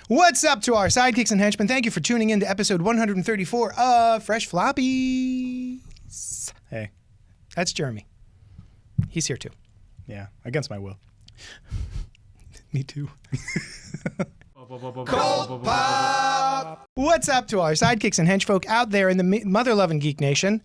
What's up to our sidekicks and henchmen? Thank you for tuning in to episode 134 of Fresh Floppies. Hey. That's Jeremy. He's here too. Yeah, against my will. Me too. CultPOP! What's up to our sidekicks and henchfolk out there in the mother-loving geek nation?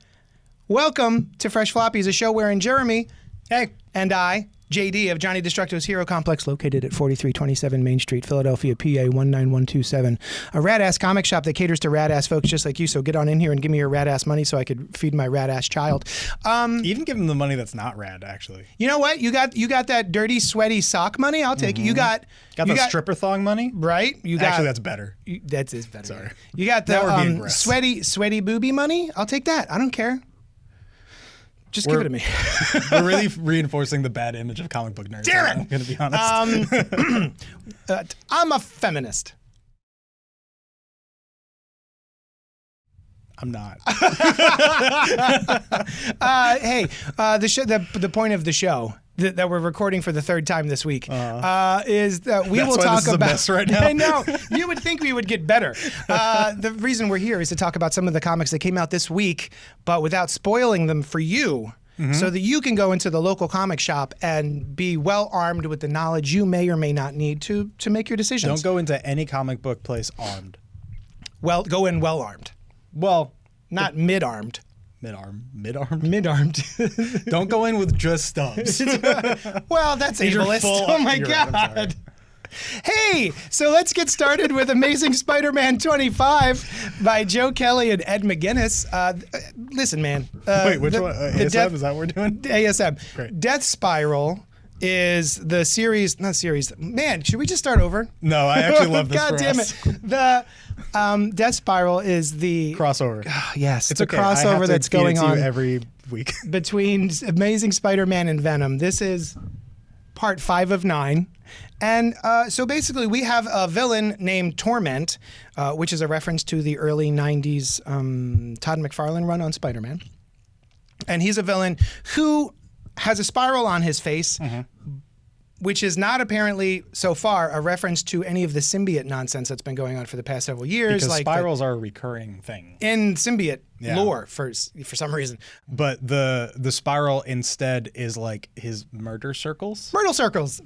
Welcome to Fresh Floppies, a show wherein Jeremy, Hey, and I, JD of Johnny Destructo's Hero Complex, located at 4327 Main Street, Philadelphia, PA 19127. A rad-ass comic shop that caters to rad-ass folks just like you, so get on in here and give me your rad-ass money so I could feed my rad-ass child. even give them the money that's not rad, actually. You know what? You got that dirty, sweaty sock money? I'll take it. You got the stripper thong money? Right? You got, actually, that's better. That is better. Sorry. You got the sweaty booby money? I'll take that. I don't care. Just give it to me. We're really reinforcing the bad image of comic book nerds. Damn it! I'm going to be honest. I'm a feminist. I'm not. Hey, the point of the show that we're recording for the third time this week is that we will talk about. This is a mess right now. I know. You would think we would get better. The reason we're here is to talk about some of the comics that came out this week, but without spoiling them for you. So that you can go into the local comic shop and be well armed with the knowledge you may or may not need to make your decisions. Don't go into any comic book place armed. Well, go in well armed. Well, not mid-armed. Mid-armed? Mid-armed. Don't go in with just stubs. Well, that's ableist. Oh my God. Right, hey, so let's get started with Amazing Spider-Man 25 by Joe Kelly and Ed McGuinness. Listen, man. Wait, which one? ASM? Is that what we're doing? ASM. Great. Death Spiral is the series, not series. Man, should we just start over? No, I actually love this. God damn it. The Death Spiral is the crossover. Yes, it's the okay. crossover that's going on every week between Amazing Spider-Man and Venom. This is part 5 of 9. And so basically we have a villain named Torment, which is a reference to the early 90s Todd McFarlane run on Spider-Man. And he's a villain who has a spiral on his face, which is not apparently, so far, a reference to any of the symbiote nonsense that's been going on for the past several years. Because like spirals are a recurring thing. In symbiote lore, for some reason. But the spiral instead is like his murder circles? Myrtle circles,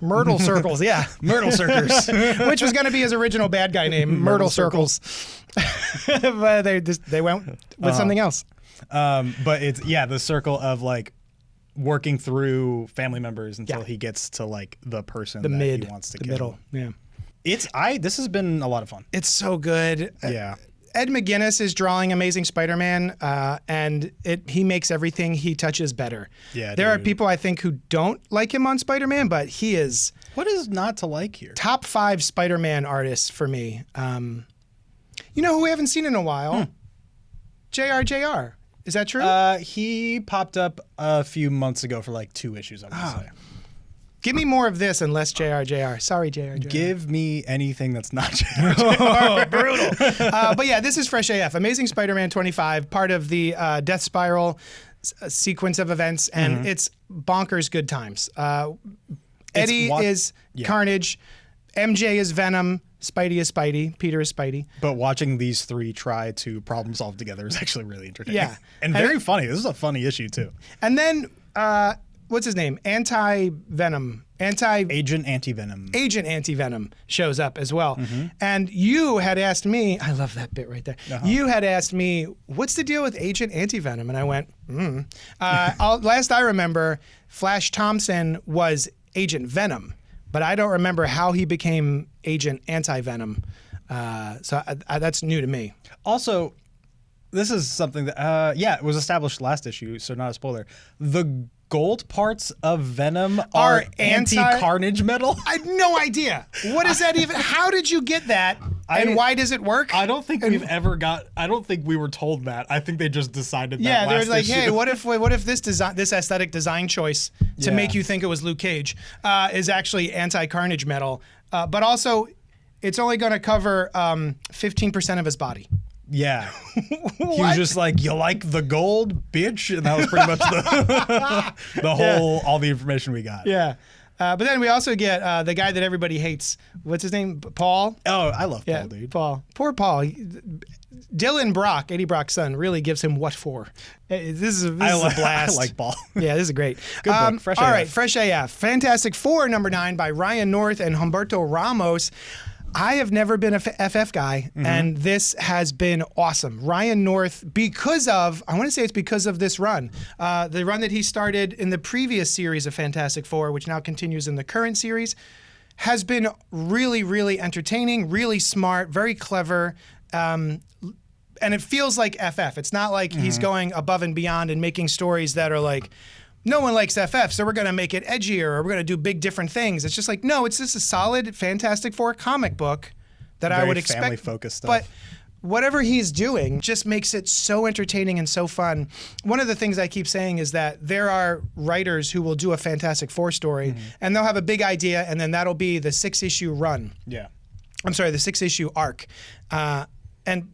yeah. Myrtle circles. Which was going to be his original bad guy name, Myrtle Circles. But they went with something else. But it's, the circle of like, working through family members until he gets to like the person that he wants to kill. Middle. Yeah. This has been a lot of fun. It's so good. Yeah. Ed McGuinness is drawing Amazing Spider-Man, and he makes everything he touches better. Yeah. There are people I think who don't like him on Spider-Man, but he is. What is not to like here? Top 5 Spider-Man artists for me. You know who we haven't seen in a while? JR. Is that true? He popped up a few months ago for like 2 issues, I would say. Give me more of this and less JR. Sorry, JR. Give me anything that's not JR. Oh, brutal. But yeah, this is Fresh AF. Amazing Spider-Man 25, part of the Death Spiral sequence of events, and it's bonkers good times. Eddie is Carnage, MJ is Venom, Spidey is Spidey, Peter is Spidey. But watching these 3 try to problem solve together is actually really entertaining. Yeah. And very funny. This is a funny issue, too. And then, what's his name? Agent Anti-Venom shows up as well. And you had asked me, I love that bit right there. You had asked me, what's the deal with Agent Anti-Venom? And I went, last I remember, Flash Thompson was Agent Venom. But I don't remember how he became Agent Anti-Venom. So that's new to me. Also, this is something that, it was established last issue, so not a spoiler. The gold parts of Venom are anti-carnage metal? I have no idea. What is that even? How did you get that? And why does it work? I don't think we've ever I don't think we were told that. I think they just decided that last they're like, issue. hey, what if this aesthetic design choice to make you think it was Luke Cage is actually anti-carnage metal, but also it's only going to cover 15% of his body. Yeah. He was just like, you like the gold, bitch? And that was pretty much the whole, all the information we got. Yeah. But then we also get the guy that everybody hates. What's his name? Paul? Oh, I love Yeah, Paul, dude. Paul. Poor Paul. Dylan Brock, Eddie Brock's son, really gives him what for. This is a blast. I like Paul. Yeah, this is great. Good book. Fresh all AF. right, Fresh AF. Fantastic Four, number 9 by Ryan North and Humberto Ramos. I have never been a FF guy, and this has been awesome. Ryan North, I want to say it's because of this run. The run that he started in the previous series of Fantastic Four, which now continues in the current series, has been really, really entertaining, really smart, very clever. And it feels like FF. It's not like he's going above and beyond and making stories that are like, no one likes FF, so we're going to make it edgier or we're going to do big different things. It's just like, no, it's just a solid Fantastic Four comic book that I would expect. Family-focused stuff. But whatever he's doing just makes it so entertaining and so fun. One of the things I keep saying is that there are writers who will do a Fantastic Four story and they'll have a big idea and then that'll be the 6-issue run. Yeah. I'm sorry, the 6-issue arc. And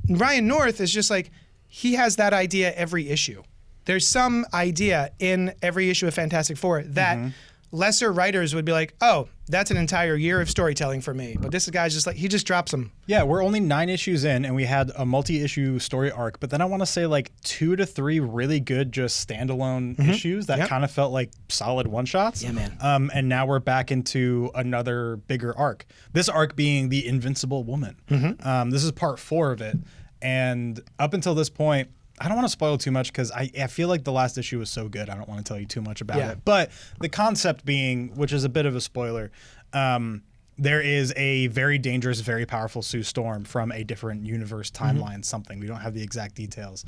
Ryan North is just like, he has that idea every issue. There's some idea in every issue of Fantastic Four that lesser writers would be like, oh, that's an entire year of storytelling for me. But this guy's just like, he just drops them. Yeah, we're only 9 issues in, and we had a multi-issue story arc, but then I want to say like 2 to 3 really good just standalone issues that kind of felt like solid one-shots. Yeah, man. And now we're back into another bigger arc. This arc being the Invincible Woman. This is part 4 of it. And up until this point, I don't want to spoil too much because I feel like the last issue was so good. I don't want to tell you too much about it. But the concept being, which is a bit of a spoiler, there is a very dangerous, very powerful Sue Storm from a different universe, timeline, something. We don't have the exact details.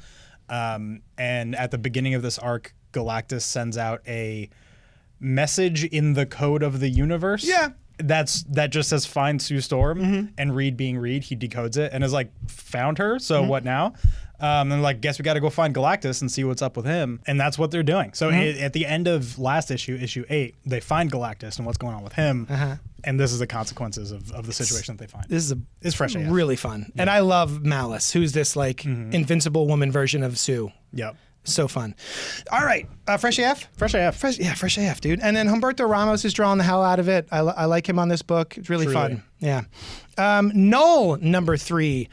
And at the beginning of this arc, Galactus sends out a message in the code of the universe. Yeah. That just says find Sue Storm, and Reed being Reed, he decodes it and is like, found her, so what now? And like, guess we got to go find Galactus and see what's up with him. And that's what they're doing. So at the end of last issue, issue 8, they find Galactus and what's going on with him. And this is the consequences of the situation that they find. This is Fresh AF. really fun. And I love Malice, who's this like Invincible Woman version of Sue. Yep. So fun. All right. Fresh AF? Fresh AF. Fresh AF, dude. And then Humberto Ramos is drawing the hell out of it. I like him on this book. It's really fun. Yeah. Knull, number 3,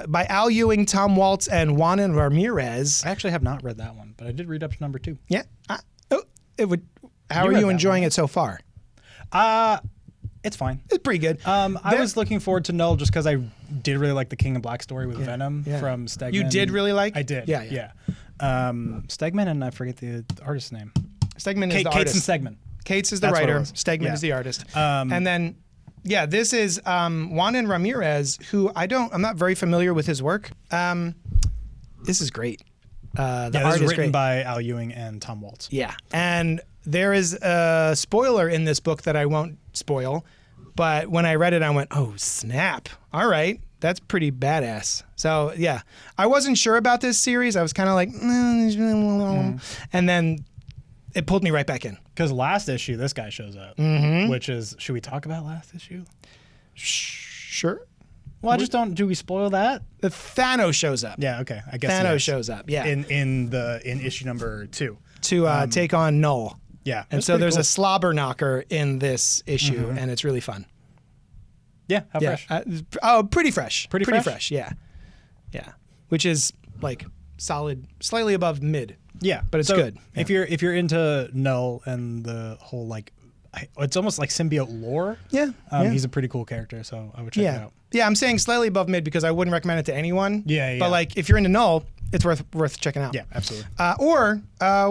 by Al Ewing, Tom Waltz, and Juan Ramirez. I actually have not read that one, but I did read up to number 2. Yeah. How are you enjoying it so far? It's fine. It's pretty good. I was looking forward to Knull just because I did really like the King in Black story with Venom from Stegman. You did really like? I did. Yeah. Stegman, and I forget the artist's name. Stegman is the artist. Cates and Stegman. Cates is the writer. Stegman is the artist. And then, this is Juan Ramirez, who I'm not very familiar with his work. This is great. The art is written by Al Ewing and Tom Waltz. Yeah, and there is a spoiler in this book that I won't spoil, but when I read it, I went, oh, snap. All right. That's pretty badass. So, yeah. I wasn't sure about this series. I was kind of like, and then it pulled me right back in. Because last issue, this guy shows up, which is, should we talk about last issue? Sure. Well, I just don't, do we spoil that? The Thanos shows up. Yeah, okay. I guess Thanos shows up, yeah. In issue number 2. To take on Knull. Yeah. And so there's a slobber knocker in this issue, and it's really fun. Yeah, how fresh? Pretty fresh. Pretty fresh? Yeah. Which is like solid, slightly above mid. Yeah, but it's good. If you're into Knull and the whole like, it's almost like symbiote lore. Yeah, he's a pretty cool character, so I would check it out. Yeah, I'm saying slightly above mid because I wouldn't recommend it to anyone. Yeah. But like, if you're into Knull, it's worth checking out. Yeah, absolutely. Or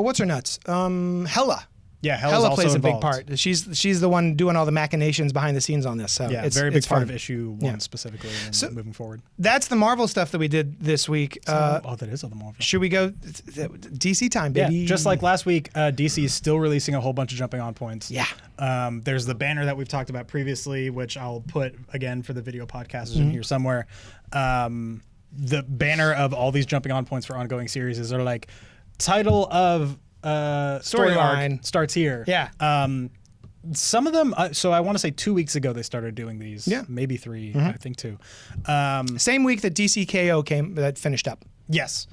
what's her nuts? Hela. Yeah, Hela also plays involved. a big part. She's the one doing all the machinations behind the scenes on this. So yeah, it's very big part fun. of issue 1 specifically, and moving forward. That's the Marvel stuff that we did this week. That is all the Marvel. Should we go DC time, baby? Yeah, just like last week, DC is still releasing a whole bunch of jumping on points. Yeah. There's the banner that we've talked about previously, which I'll put again for the video podcasters in here somewhere. The banner of all these jumping on points for ongoing series are like title of story arc starts here. Yeah. Some of them, so I want to say 2 weeks ago they started doing these. Yeah. Maybe 3, I think 2. Same week that DCKO that finished up. Yes.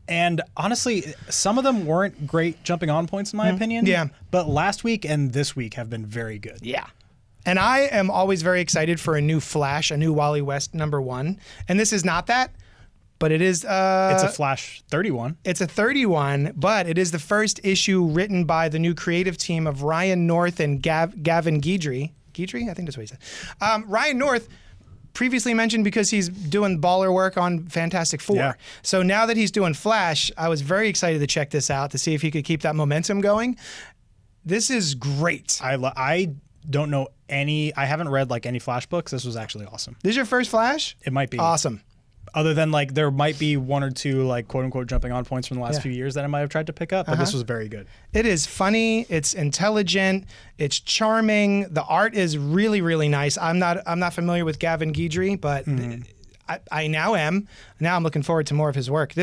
And honestly, some of them weren't great jumping on points in my opinion. Yeah. But last week and this week have been very good. Yeah. And I am always very excited for a new Flash, a new Wally West #1. And this is not that, but it is... it's a Flash 31. It's a 31, but it is the first issue written by the new creative team of Ryan North and Gavin Guidry. Guidry? I think that's what he said. Ryan North, previously mentioned because he's doing baller work on Fantastic Four. Yeah. So now that he's doing Flash, I was very excited to check this out to see if he could keep that momentum going. This is great. I don't know I haven't read like any Flash books. This was actually awesome. This is your first Flash? It might be. Awesome. Other than like there might be 1 or 2 like quote unquote jumping on points from the last few years that I might have tried to pick up, but this was very good. It is funny, it's intelligent, it's charming. The art is really, really nice. I'm not familiar with Gavin Guidry, but I now am. Now I'm looking forward to more of his work.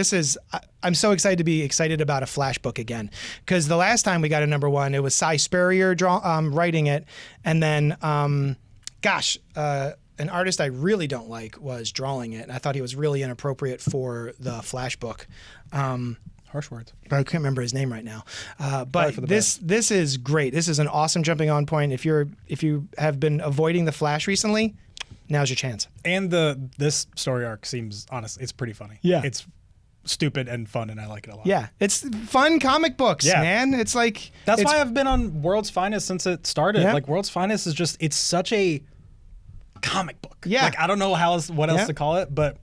I'm so excited to be excited about a Flash book again, because the last time we got a #1, it was Cy Spurrier writing it, and then an artist I really don't like was drawing it, and I thought he was really inappropriate for the Flash book. Harsh words. I can't remember his name right now. But this is great. This is an awesome jumping on point. If you have been avoiding the Flash recently, now's your chance. And this story arc seems honestly, it's pretty funny. Yeah. It's stupid and fun, and I like it a lot. Yeah, it's fun comic books, man. It's like that's why I've been on World's Finest since it started. Yeah. Like World's Finest is just it's such a comic book. Yeah. Like I don't know what else to call it, but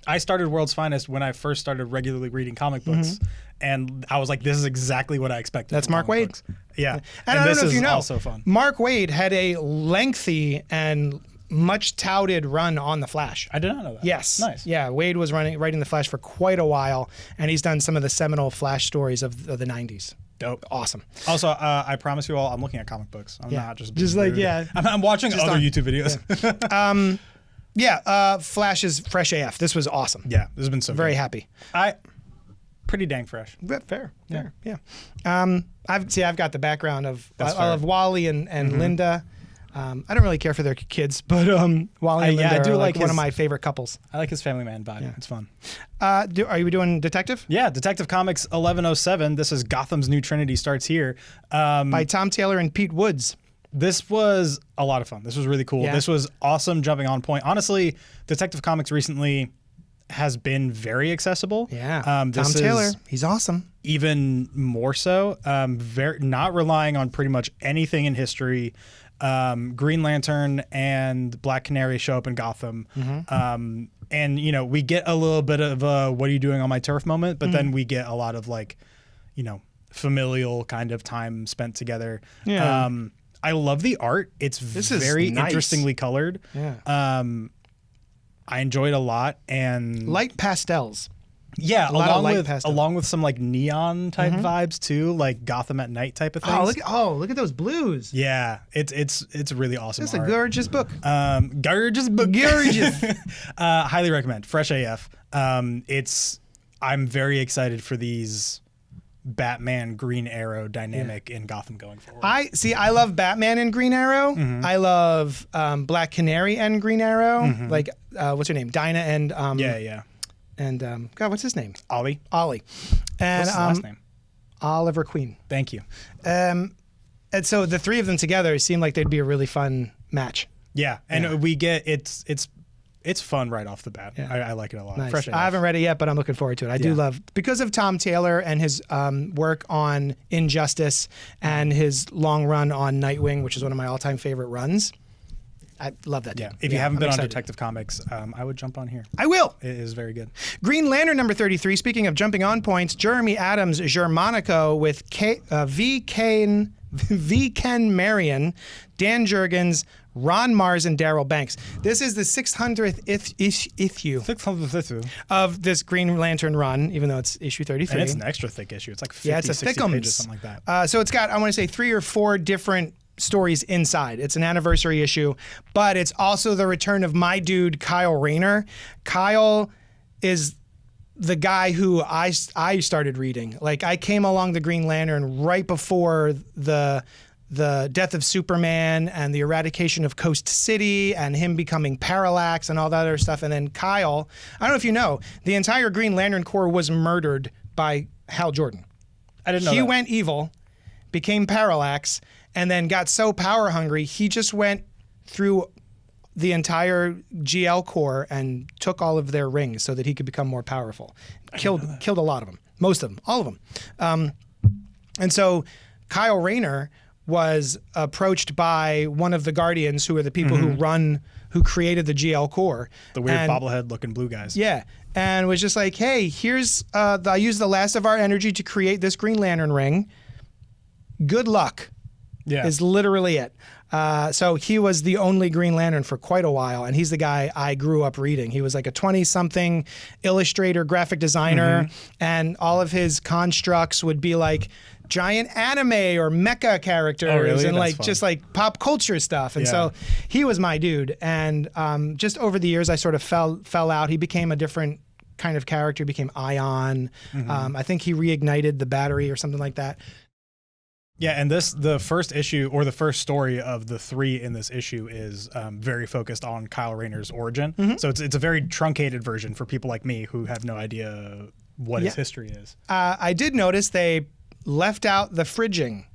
I started World's Finest when I first started regularly reading comic books, and I was like, this is exactly what I expected. That's from Mark comic Waid. books. Yeah, and I don't this know if you is know, also fun. Mark Waid had a lengthy and much touted run on the Flash. I did not know that. Yes. Nice. Yeah, Waid was writing the Flash for quite a while, and he's done some of the seminal Flash stories of the 90s. Dope. Awesome. Also, I promise you all, I'm looking at comic books. I'm not just being like, rude. yeah. I'm watching other YouTube videos. Flash is fresh AF. This was awesome. Yeah, this has been so Very good. happy. Pretty dang fresh. Fair. Yeah. I've got the background of I love Wally and Linda. I don't really care for their kids, but Wally and Linda I do are like one of my favorite couples. I like his family man vibe. Yeah. It's fun. Are you doing Detective? Yeah, Detective Comics 1107. This is Gotham's New Trinity starts here. By Tom Taylor and Pete Woods. This was a lot of fun. This was really cool. Yeah. This was awesome jumping on point. Honestly, Detective Comics recently has been very accessible. Yeah. Tom Taylor, he's awesome. Even more so. Not relying on pretty much anything in history. Green Lantern and Black Canary show up in Gotham. And, we get a little bit of a what are you doing on my turf moment, but then we get a lot of familial kind of time spent together. Yeah. I love the art. It's very nice. interestingly colored. Yeah. I enjoyed it a lot, and light pastels. Yeah, lot of light pastel. along with some neon type vibes too, like Gotham at Night type of things. Look at those blues. Yeah, it's really awesome. It's a art. gorgeous book. Gorgeous book. Gorgeous. Highly recommend. Fresh AF. I'm very excited for these Batman Green Arrow dynamic in Gotham going forward. I love Batman and Green Arrow. I love Black Canary and Green Arrow. Like what's her name? Dinah and And God, what's his name? Ollie. And What's his last name? Oliver Queen. Thank you. And so the three of them together seem like they'd be a really fun match. Yeah, and we get it's fun right off the bat. Yeah. I like it a lot. Nice. Fresh I haven't read it yet, but I'm looking forward to it. I do love, because of Tom Taylor and his work on Injustice and his long run on Nightwing, which is one of my all-time favorite runs. I love that. Yeah. If you haven't been on Detective Comics, I would jump on here. I will. It is very good. Green Lantern #33. Speaking of jumping on points, Jeremy Adams, Germanico with V. Ken Marion, Dan Jurgens, Ron Marz, and Daryl Banks. This is the 600th issue 600th issue of this Green Lantern run, even though it's issue 33. And it's an extra thick issue. It's like 50, it's a 60 thickums. pages, something like that. So it's got, I want to say, 3 or 4 different stories inside. It's an anniversary issue, but it's also the return of my dude, Kyle Rayner. Kyle is the guy who I started reading. Like, I came along the Green Lantern right before the the death of Superman and the eradication of Coast City and him becoming Parallax and all that other stuff. And then Kyle, I don't know if you know, the entire Green Lantern Corps was murdered by Hal Jordan. I didn't know He that. went evil, became Parallax, and then got so power hungry, he just went through the entire GL Corps and took all of their rings so that he could become more powerful. Killed a lot of them. Most of them. All of them. And so Kyle Rayner was approached by one of the Guardians, who are the people who created the GL Corps. The weird bobblehead looking blue guys. Yeah. And was just like, hey, here's, I used the last of our energy to create this Green Lantern ring. Good luck. Yeah. Is literally it. So he was the only Green Lantern for quite a while, and he's the guy I grew up reading. He was like a 20-something illustrator, graphic designer, and all of his constructs would be like giant anime or mecha characters really? and That's like fun. just like pop culture stuff. And so he was my dude. And just over the years, I sort of fell out. He became a different kind of character, became Ion. I think he reignited the battery or something like that. Yeah, and the first issue or the first story of the 3 in this issue is very focused on Kyle Rayner's origin. So it's a very truncated version for people like me who have no idea what his history is. I did notice they left out the fridging.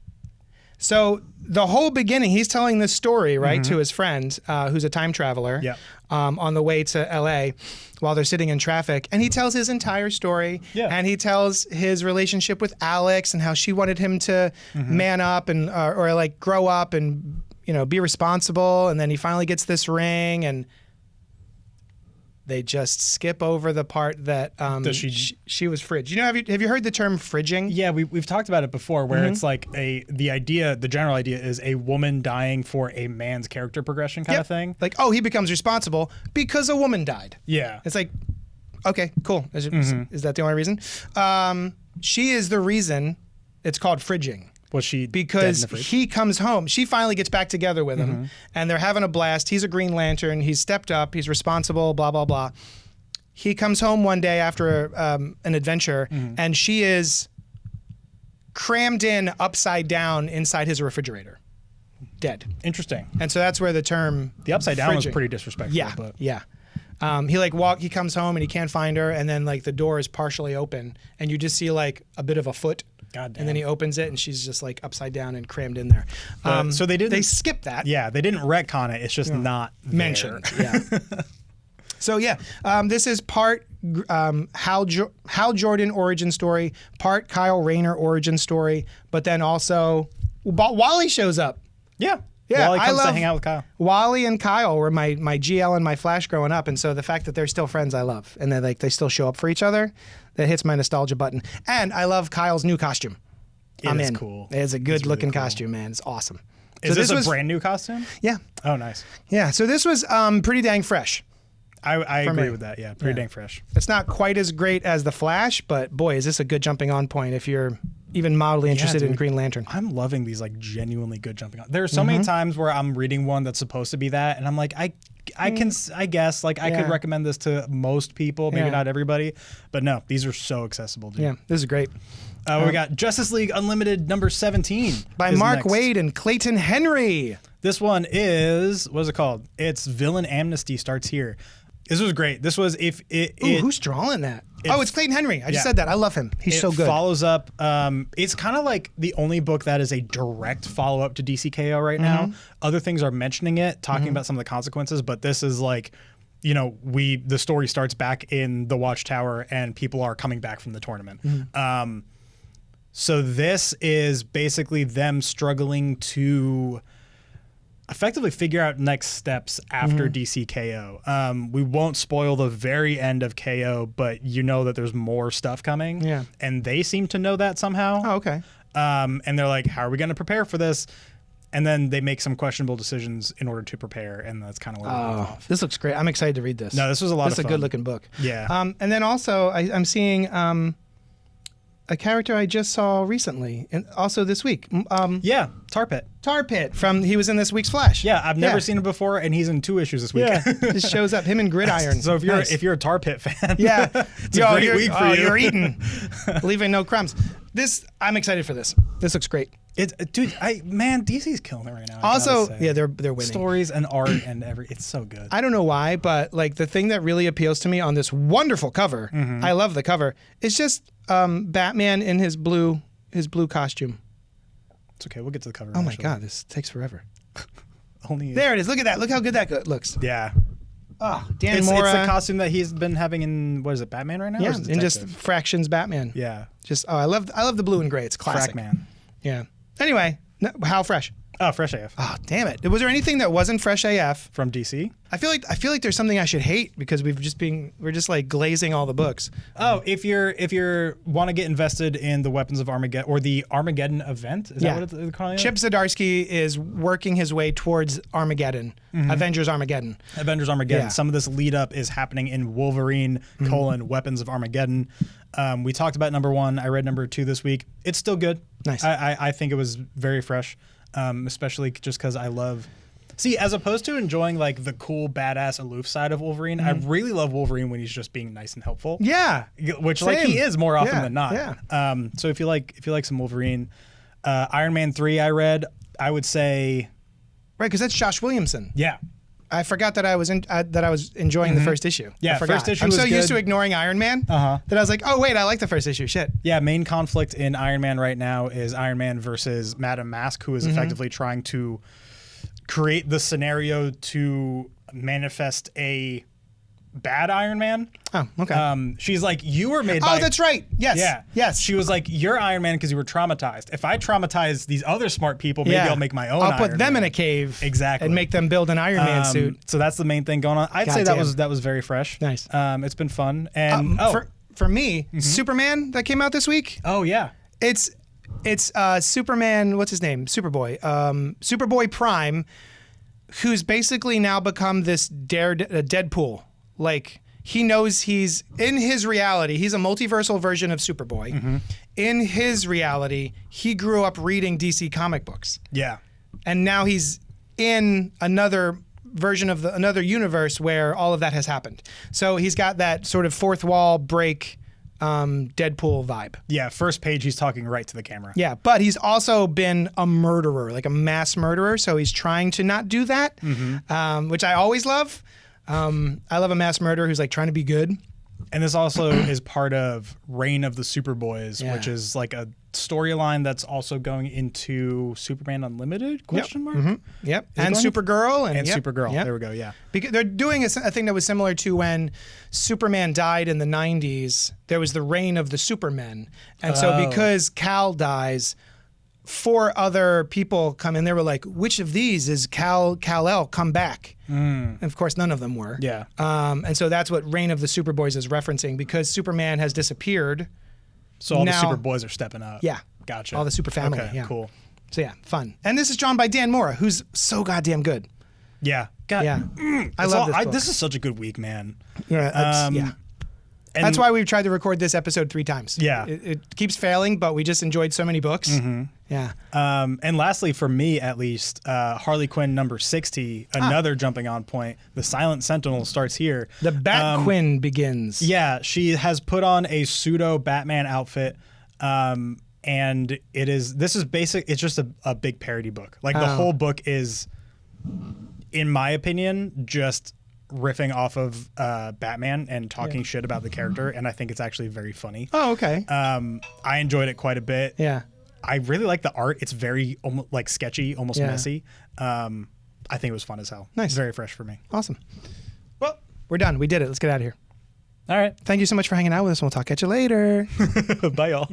So the whole beginning, he's telling this story, right, to his friend, who's a time traveler, on the way to LA while they're sitting in traffic. And he tells his entire story. And he tells his relationship with Alex and how she wanted him to man up and or like grow up and, you know, be responsible. And then he finally gets this ring, and they just skip over the part that she was fridged. You know, have you heard the term fridging? Yeah, we've talked about it before, where it's like the general idea is a woman dying for a man's character progression kind of thing. Like, oh, he becomes responsible because a woman died. Yeah. It's like, okay, cool. Is that the only reason? She is the reason it's called fridging. Was she because dead in the fridge? he comes home. She finally gets back together with him, and they're having a blast. He's a Green Lantern. He's stepped up. He's responsible. Blah blah blah. He comes home one day after an adventure, and she is crammed in upside down inside his refrigerator, dead. Interesting. And so that's where the term The upside down was fridging. pretty disrespectful. Yeah, But yeah. He comes home and he can't find her, and then like the door is partially open, and you just see like a bit of a foot. God damn. And then he opens it, and she's just like upside down and crammed in there. So they skipped that. Yeah, they didn't retcon it. It's just not there. Mentioned. Yeah. So yeah, this is part Hal Jordan origin story, part Kyle Rayner origin story, but then also Wally shows up. Yeah. Yeah, Wally I comes to love hang out with Kyle. Wally and Kyle were my GL and my Flash growing up, and so the fact that they're still friends, I love, and they still show up for each other, that hits my nostalgia button. And I love Kyle's new costume. I'm is in. cool. It's a good looking cool. costume, man. It's awesome. Is So this was a brand new costume? Yeah, Oh, nice. yeah. So this was pretty dang fresh. I agree me. with that. Yeah, pretty dang fresh. It's not quite as great as the Flash, but boy, is this a good jumping on point if you're even mildly interested in dude. Green Lantern. I'm loving these like genuinely good jumping on. There are so many times where I'm reading one that's supposed to be that, and I'm like, I guess like I could recommend this to most people, maybe Yeah. not everybody, but no, these are so accessible, dude. Yeah, this is great. We got Justice League Unlimited number 17 By is Mark next. Waid and Clayton Henry. This one is, what is it called? It's Villain Amnesty starts here. This was great. This was Who's drawing that? It's Clayton Henry. I just Yeah. said that. I love him. He's so good. Follows up. It's kind of like the only book that is a direct follow up to DCKO right now. Other things are mentioning it, talking about some of the consequences, but this is like, you know, the story starts back in the Watchtower and people are coming back from the tournament. So this is basically them struggling to effectively figure out next steps after DCKO. We won't spoil the very end of KO, but you know that there's more stuff coming. Yeah. And they seem to know that somehow. Oh, okay. And they're like, how are we going to prepare for this? And then they make some questionable decisions in order to prepare, and that's kind of where we leave off. This looks great. I'm excited to read this. No, this was a lot of This is fun. a good-looking book. Yeah. And then also, I'm seeing a character I just saw recently, and also this week. Yeah, Tar Pit. Tar Pit he was in this week's Flash. Yeah, I've never seen him before, and he's in 2 issues this week. Yeah, just shows up. Him and Gridiron. So if you're a Tar Pit fan, yeah, it's a great week for you. You're eating, leaving no crumbs. I'm excited for this. This looks great. Dude, DC's killing it right now. I Also, gotta say. yeah, they're winning. Stories and art and it's so good. I don't know why, but like the thing that really appeals to me on this wonderful cover, I love the cover. It's just Batman in his blue costume. It's okay. We'll get to the cover. Oh my God, this takes forever. Only There it is. Look at that. Look how good that looks. Yeah. Oh, Dan It's Mora. the costume that he's been having in, what is it, Batman right now? Yeah, Or is it in just Detective? Fractions Batman. Yeah. Just I love the blue and gray. It's classic. Frackman. Yeah. Anyway, how fresh? Oh, Fresh AF. Oh, damn it. Was there anything that wasn't fresh AF? From DC? I feel like there's something I should hate because we're just like glazing all the books. Oh, if you're want to get invested in the Weapons of Armageddon or the Armageddon event, is Yeah. that what they're calling it? Chip Zdarsky is working his way towards Armageddon, Avengers Armageddon. Avengers Armageddon. Yeah. Some of this lead up is happening in Wolverine, Weapons of Armageddon. We talked about number 1. I read number 2 this week. It's still good. Nice. I think it was very fresh, especially just because I love... See, as opposed to enjoying like the cool, badass, aloof side of Wolverine, I really love Wolverine when he's just being nice and helpful. Yeah. Which like he is more often than not. Yeah. So if you like some Wolverine, Iron Man 3 I read, I would say... Right, because that's Josh Williamson. Yeah. I forgot that I was enjoying the first issue. Yeah, I forgot. first issue I'm was so used good. to ignoring Iron Man that I was like, oh wait, I like the first issue. Shit. Yeah, main conflict in Iron Man right now is Iron Man versus Madame Mask, who is effectively trying to create the scenario to manifest a bad Iron Man. Oh, okay. She's like, you were made by... Oh, that's right. Yes. Yeah. Yes. She was like, you're Iron Man because you were traumatized. If I traumatize these other smart people, maybe I'll make my own I'll put Iron them Man. in a cave. Exactly. And make them build an Iron Man suit. So that's the main thing going on. I'd say Goddamn. that was very fresh. Nice. It's been fun. And For me, Superman that came out this week. oh yeah. It's Superman. What's his name? Superboy. Superboy Prime, who's basically now become this Deadpool. Like he knows he's in his reality. He's a multiversal version of Superboy. In his reality, he grew up reading DC comic books, Yeah. and now he's in another version of another universe where all of that has happened. So he's got that sort of fourth wall break. Deadpool vibe. Yeah, first page he's talking right to the camera. Yeah, but he's also been a murderer, like a mass murderer. So he's trying to not do that, which I always love. I love a mass murderer who's like trying to be good. And this also is part of Reign of the Superboys, Yeah. which is like a storyline that's also going into Superman Unlimited? Question mark? Yep, Is it and going- Supergirl And yep, Supergirl. Yep. There we go. Yeah. Because they're doing a thing that was similar to when Superman died in the 90s. There was the reign of the Supermen. And so because Kal dies, 4 other people come in. They were like, which of these is Kal-El come back? And of course, none of them were. Yeah. And so that's what Reign of the Superboys is referencing because Superman has disappeared. So all Now- the Superboys are stepping up. Yeah. Gotcha. All the super family. Okay, yeah. cool. So yeah, fun. And this is drawn by Dan Mora, who's so goddamn good. Yeah. God, Yeah. I it's love all- this book. This is such a good week, man. Yeah, And That's why we've tried to record this episode 3 times. Yeah. It keeps failing, but we just enjoyed so many books. Yeah. And lastly, for me at least, Harley Quinn number 60, another jumping on point. The Silent Sentinel starts here. The Bat Quinn begins. Yeah, she has put on a pseudo Batman outfit. And this is basic. It's just a big parody book. Like the whole book is, in my opinion, just riffing off of Batman and talking shit about the character. And I think it's actually very funny. Oh, okay. I enjoyed it quite a bit. Yeah. I really like the art. It's very almost like sketchy, almost Yeah. messy. I think it was fun as hell. Nice. Very fresh for me. Awesome. Well, we're done. We did it. Let's get out of here. All right. Thank you so much for hanging out with us. We'll talk at you later. Bye, y'all.